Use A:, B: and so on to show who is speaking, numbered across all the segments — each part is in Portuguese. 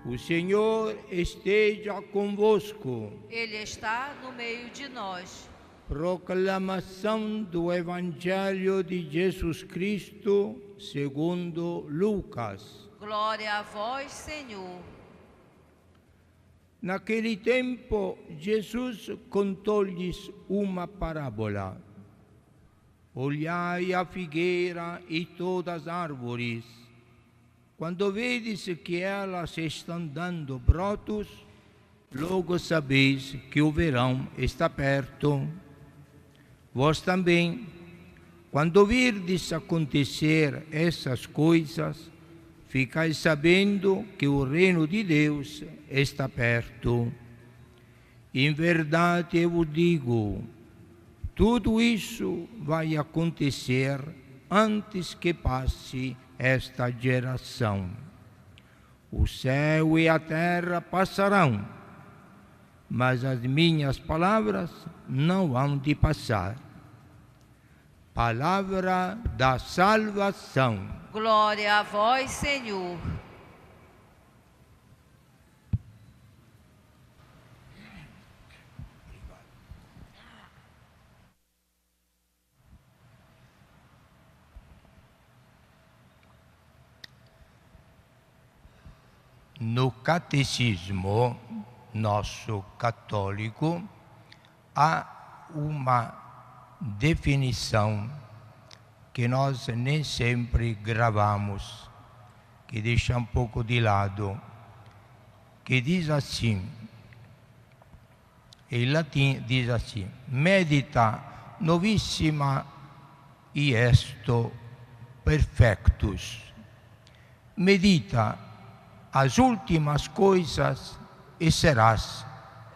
A: O Senhor esteja convosco.
B: Ele está no meio de nós.
A: Proclamação do Evangelho de Jesus Cristo segundo Lucas.
B: Glória a vós, Senhor.
A: Naquele tempo, Jesus contou-lhes uma parábola. Olhai a figueira e todas as árvores. Quando vedes que elas estão dando brotos, logo sabeis que o verão está perto. Vós também, quando virdes acontecer essas coisas, ficais sabendo que o reino de Deus está perto. Em verdade eu vos digo, tudo isso vai acontecer antes que passe esta geração. O céu e a terra passarão, mas as minhas palavras não hão de passar. Palavra da salvação.
B: Glória a vós, Senhor.
A: No catecismo nosso católico há uma definição que nós nem sempre gravamos, que deixa um pouco de lado, que diz assim, em latim diz assim: medita novissima iesto perfectus. Medita as últimas coisas e serás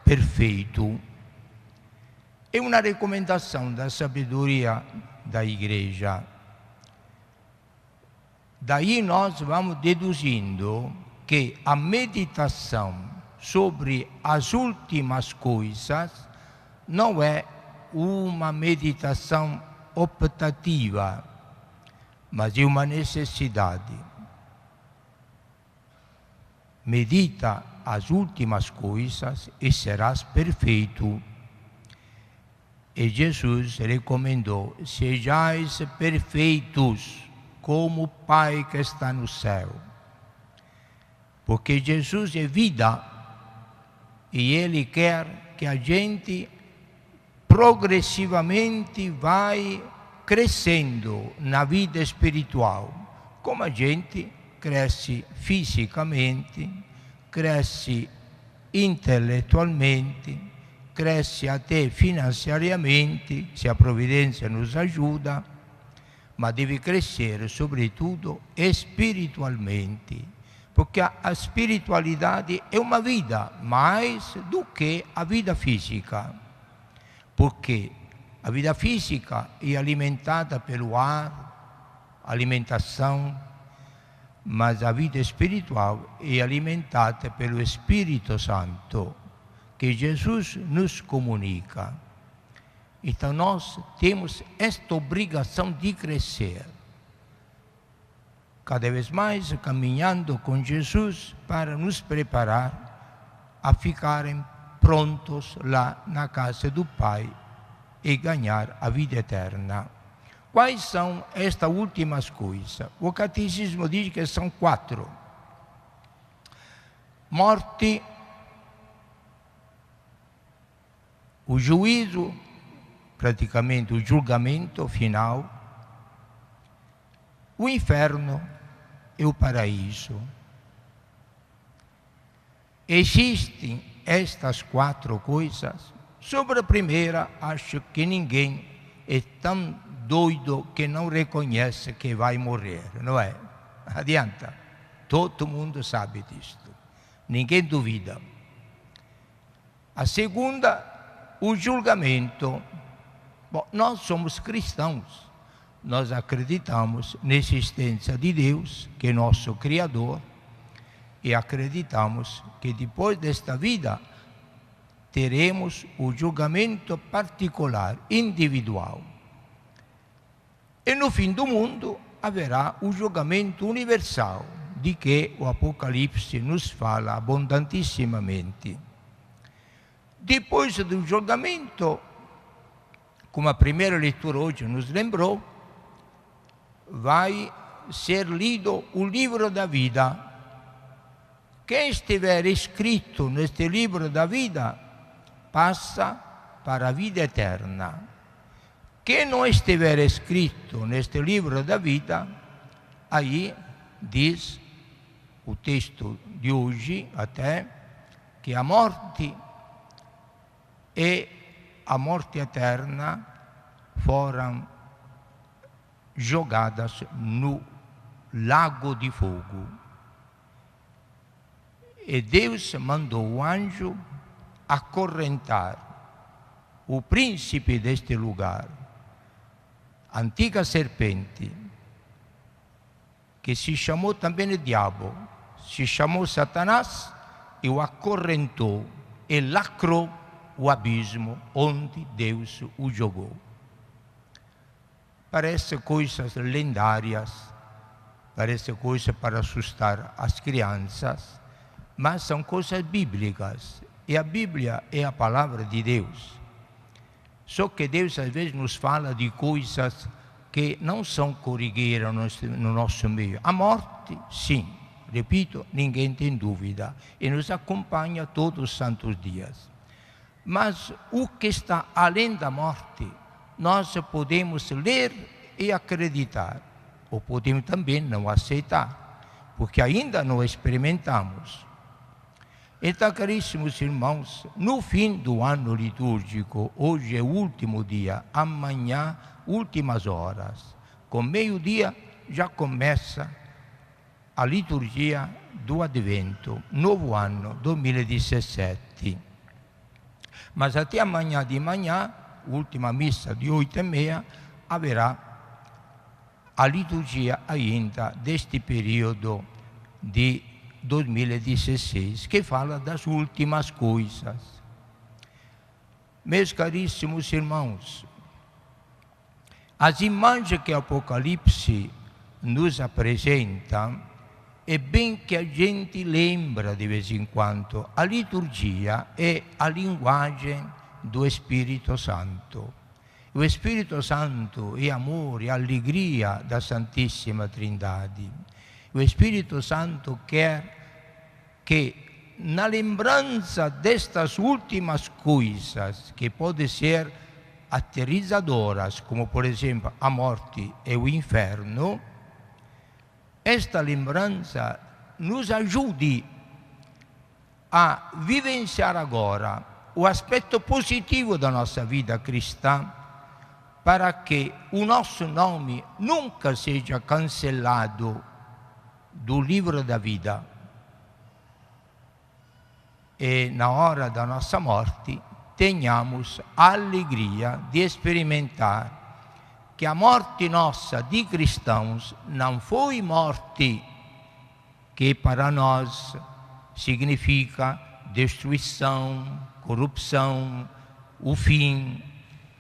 A: perfeito. É uma recomendação da sabedoria da Igreja. Daí nós vamos deduzindo que a meditação sobre as últimas coisas não é uma meditação optativa, mas é uma necessidade. Medita as últimas coisas e serás perfeito. E Jesus recomendou: sejais perfeitos como o Pai que está no céu. Porque Jesus é vida e Ele quer que a gente progressivamente vai crescendo na vida espiritual, como a gente cresce fisicamente, cresce intelectualmente, cresce até finanziariamente, se a providência nos ajuda, mas deve crescer sobretudo espiritualmente, porque a espiritualidade é uma vida mais do que a vida física, porque a vida física é alimentada pelo ar, alimentação, mas a vida espiritual é alimentada pelo Espírito Santo, que Jesus nos comunica. Então nós temos esta obrigação de crescer, cada vez mais caminhando com Jesus para nos preparar a ficarem prontos lá na casa do Pai e ganhar a vida eterna. Quais são estas últimas coisas? O catecismo diz que são 4. Morte, o juízo, praticamente o julgamento final, o inferno e o paraíso. Existem estas 4 coisas. Sobre a primeira, acho que ninguém é tão doido que não reconhece que vai morrer, não é? Adianta. Todo mundo sabe disto. Ninguém duvida. A segunda, o julgamento. Bom, nós somos cristãos. Nós acreditamos na existência de Deus, que é nosso Criador, e acreditamos que depois desta vida teremos o julgamento particular, individual. E no fim do mundo haverá o julgamento universal di che o Apocalipse nos fala abundantissimamente. Depois do julgamento, como a primeira leitura hoje nos lembrou, vai ser lido o livro da vida. Quem estiver escrito neste livro da vida passa para a vida eterna. Quem não estiver escrito neste livro da vida, aí diz o texto de hoje até que a morte e a morte eterna foram jogadas no lago de fogo. E Deus mandou o anjo acorrentar o príncipe deste lugar, a antiga serpente, que se chamou também o diabo, se chamou Satanás, e o acorrentou e lacrou o abismo onde Deus o jogou. Parece coisas lendárias, parece coisa para assustar as crianças, mas são coisas bíblicas. E a Bíblia é a palavra de Deus. Só que Deus às vezes nos fala de coisas que não são corriqueiras no nosso meio. A morte, sim, repito, ninguém tem dúvida, e nos acompanha todos os santos dias. Mas o que está além da morte, nós podemos ler e acreditar, ou podemos também não aceitar, porque ainda não experimentamos. Então, caríssimos irmãos, no fim do ano litúrgico, hoje é o último dia, amanhã, últimas horas, com meio-dia já começa a liturgia do Advento, novo ano 2017. Mas até amanhã de manhã, última missa de 8h30, haverá a liturgia ainda deste período de 2016, que fala das últimas coisas. Meus caríssimos irmãos, as imagens que o Apocalipse nos apresenta, é bem que a gente lembra de vez em quando. A liturgia é a linguagem do Espírito Santo. O Espírito Santo é amor e alegria da Santíssima Trindade. O Espírito Santo quer que, na lembrança destas últimas coisas, que podem ser aterrizadoras, como por exemplo a morte e o inferno, esta lembrança nos ajude a vivenciar agora o aspecto positivo da nossa vida cristã, para que o nosso nome nunca seja cancelado do livro da vida. E na hora da nossa morte, tenhamos a alegria de experimentar que a morte nossa de cristãos não foi morte que para nós significa destruição, corrupção, o fim,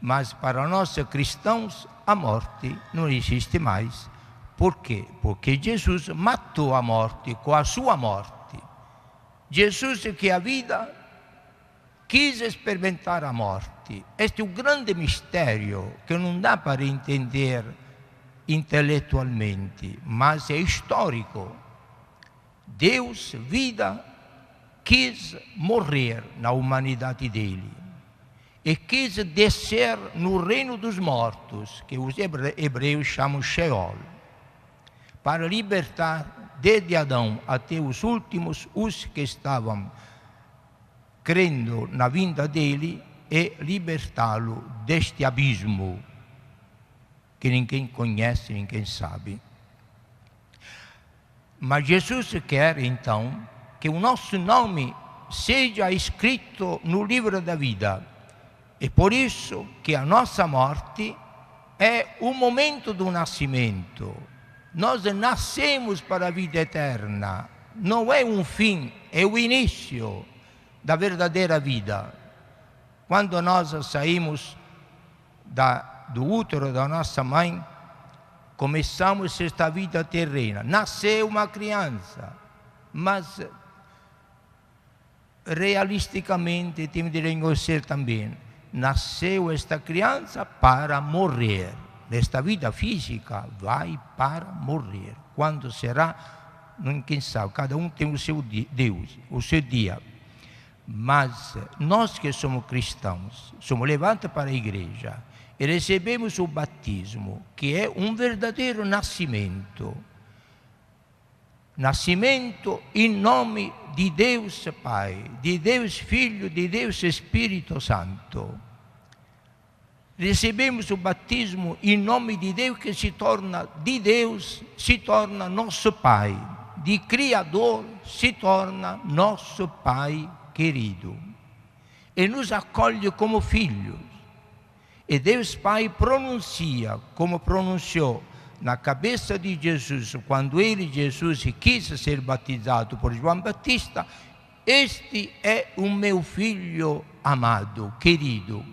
A: mas para nós cristãos a morte não existe mais. Por quê? Porque Jesus matou a morte com a sua morte. Jesus, que a vida, quis experimentar a morte. Este é um grande mistério que não dá para entender intelectualmente, mas é histórico. Deus, vida, quis morrer na humanidade dele e quis descer no reino dos mortos, que os hebreus chamam Sheol, para libertar desde Adão até os últimos os que estavam crendo na vinda dele e libertá-lo deste abismo que ninguém conhece, ninguém sabe. Mas Jesus quer então que o nosso nome seja escrito no livro da vida. E por isso que a nossa morte é o momento do nascimento. Nós nascemos para a vida eterna. Não é um fim, é o início da verdadeira vida. Quando nós saímos do útero da nossa mãe, começamos esta vida terrena. Nasceu uma criança, mas realisticamente temos de reconhecer também, nasceu esta criança para morrer. Nesta vida física vai para morrer. Quando será, quem sabe, cada um tem o seu Deus, o seu dia. Mas nós que somos cristãos, somos levados para a igreja e recebemos o batismo, que é um verdadeiro nascimento. Nascimento em nome de Deus Pai, de Deus Filho, de Deus Espírito Santo. Recebemos o batismo em nome de Deus, que se torna de Deus, se torna nosso Pai. De Criador se torna nosso Pai querido. E nos acolhe como filhos. E Deus Pai pronuncia, como pronunciou na cabeça de Jesus, quando Jesus, quis ser batizado por João Batista: este é o meu filho amado, querido.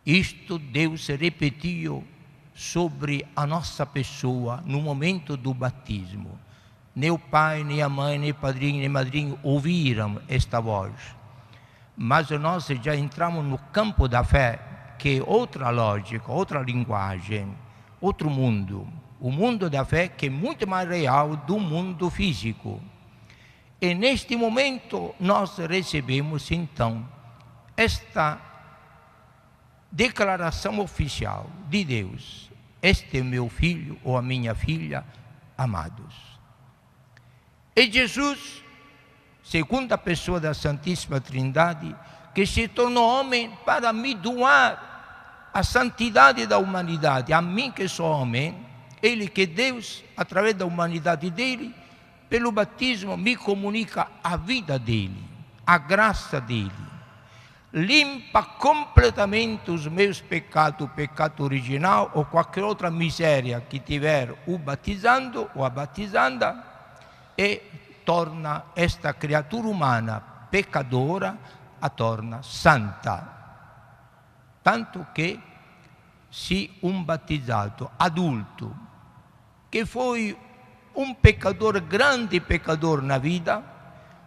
A: Isto Deus repetiu sobre a nossa pessoa no momento do batismo. Nem o pai, nem a mãe, nem padrinho, nem madrinho ouviram esta voz. Mas nós já entramos no campo da fé, que é outra lógica, outra linguagem, outro mundo. O mundo da fé, que é muito mais real do mundo físico. E neste momento nós recebemos então esta declaração oficial de Deus: este é meu filho ou a minha filha amados. E Jesus, segunda pessoa da Santíssima Trindade, que se tornou homem para me doar a santidade da humanidade, a mim que sou homem, ele que Deus, através da humanidade dele, pelo batismo me comunica a vida dele, a graça dele. Limpa completamente os meus pecados, o pecado original ou qualquer outra miséria que tiver o batizando ou a batizanda, e torna esta criatura humana pecadora, a torna santa. Tanto que se um batizado adulto, que foi um pecador, grande pecador na vida,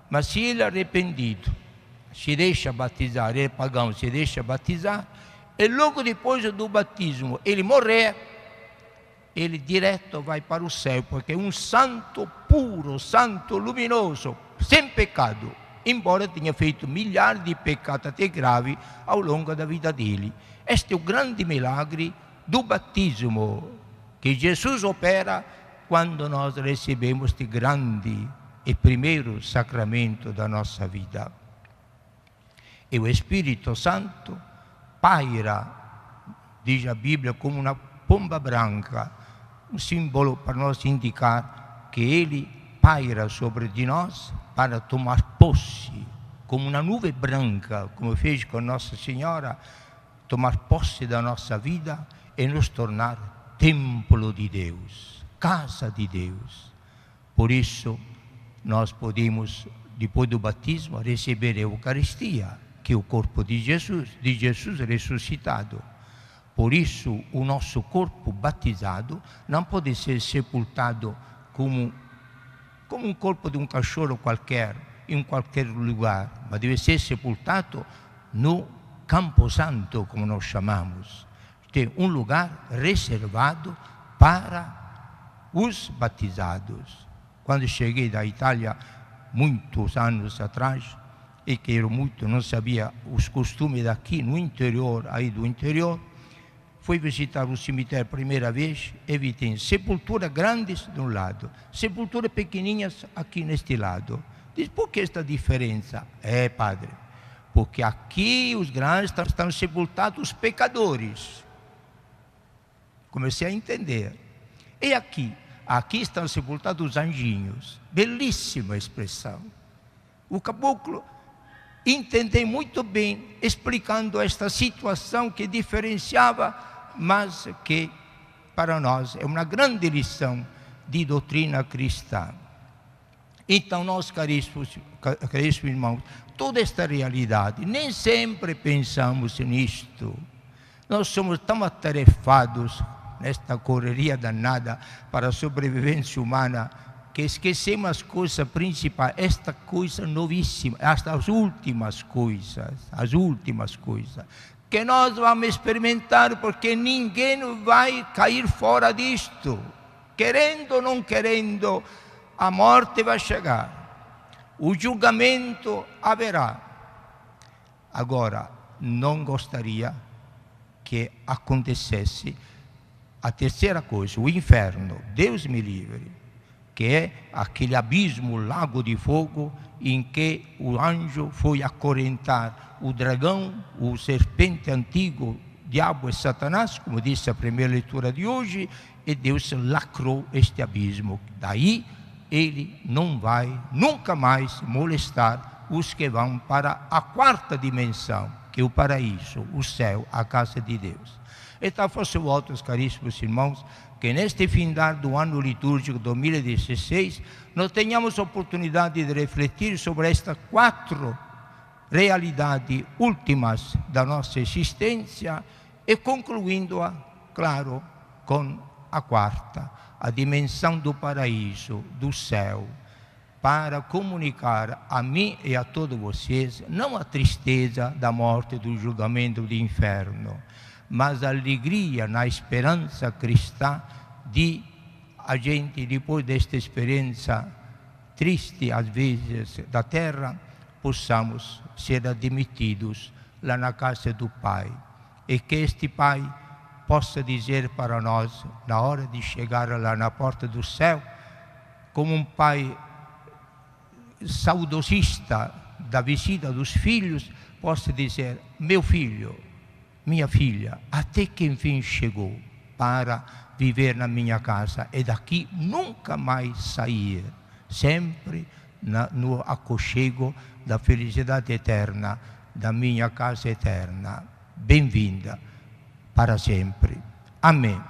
A: mas se ele é arrependido, se deixa batizar, ele é pagão, se deixa batizar, e logo depois do batismo ele morrer, ele direto vai para o céu, porque é um santo puro, santo luminoso, sem pecado, embora tenha feito milhares de pecados até graves ao longo da vida dele. Este é o grande milagre do batismo que Jesus opera quando nós recebemos este grande e primeiro sacramento da nossa vida. E o Espírito Santo paira, diz a Bíblia, como uma pomba branca, um símbolo para nos indicar que ele paira sobre de nós para tomar posse, como uma nuvem branca, como fez com Nossa Senhora, tomar posse da nossa vida e nos tornar templo de Deus, casa de Deus. Por isso, nós podemos, depois do batismo, receber a Eucaristia, que é o corpo de Jesus ressuscitado. Por isso, o nosso corpo batizado não pode ser sepultado como um corpo de um cachorro qualquer, em qualquer lugar, mas deve ser sepultado no Campo Santo, como nós chamamos. Tem um lugar reservado para os batizados. Quando cheguei da Itália, muitos anos atrás, e que eu não sabia os costumes daqui, no interior, aí do interior, fui visitar o cemitério a primeira vez e vi tem sepulturas grandes de um lado, sepulturas pequenininhas aqui neste lado. Diz, por que esta diferença? Padre, porque aqui os grandes estão sepultados os pecadores. Comecei a entender. E aqui estão sepultados os anjinhos. Belíssima expressão. O caboclo entendeu muito bem, explicando esta situação que diferenciava, mas que para nós é uma grande lição de doutrina cristã. Então nós, caríssimos irmãos, toda esta realidade, nem sempre pensamos nisto. Nós somos tão atarefados nesta correria danada para a sobrevivência humana, que esquecemos as coisas principais, esta coisa novíssima, as últimas coisas, que nós vamos experimentar, porque ninguém vai cair fora disto. Querendo ou não querendo, a morte vai chegar, o julgamento haverá. Agora, não gostaria que acontecesse a terceira coisa, o inferno, Deus me livre, que é aquele abismo, lago de fogo, em que o anjo foi acorrentar o dragão, o serpente antigo, diabo e Satanás, como disse a primeira leitura de hoje, e Deus lacrou este abismo. Daí ele não vai nunca mais molestar os que vão para a quarta dimensão, que é o paraíso, o céu, a casa de Deus. Então, fosse votos, caríssimos irmãos, que neste findar do ano litúrgico 2016, nós tenhamos a oportunidade de refletir sobre estas 4 realidades últimas da nossa existência e concluindo-a, claro, com a quarta, a dimensão do paraíso, do céu, para comunicar a mim e a todos vocês, não a tristeza da morte, do julgamento do inferno, mas a alegria na esperança cristã de a gente, depois desta experiência triste, às vezes, da terra, possamos ser admitidos lá na casa do Pai. E que este Pai possa dizer para nós, na hora de chegar lá na porta do céu, como um Pai saudosista da visita dos filhos, possa dizer: meu filho, minha filha, até que enfim chegou para viver na minha casa e daqui nunca mais sair, sempre no aconchego da felicidade eterna, da minha casa eterna. Bem-vinda para sempre. Amém.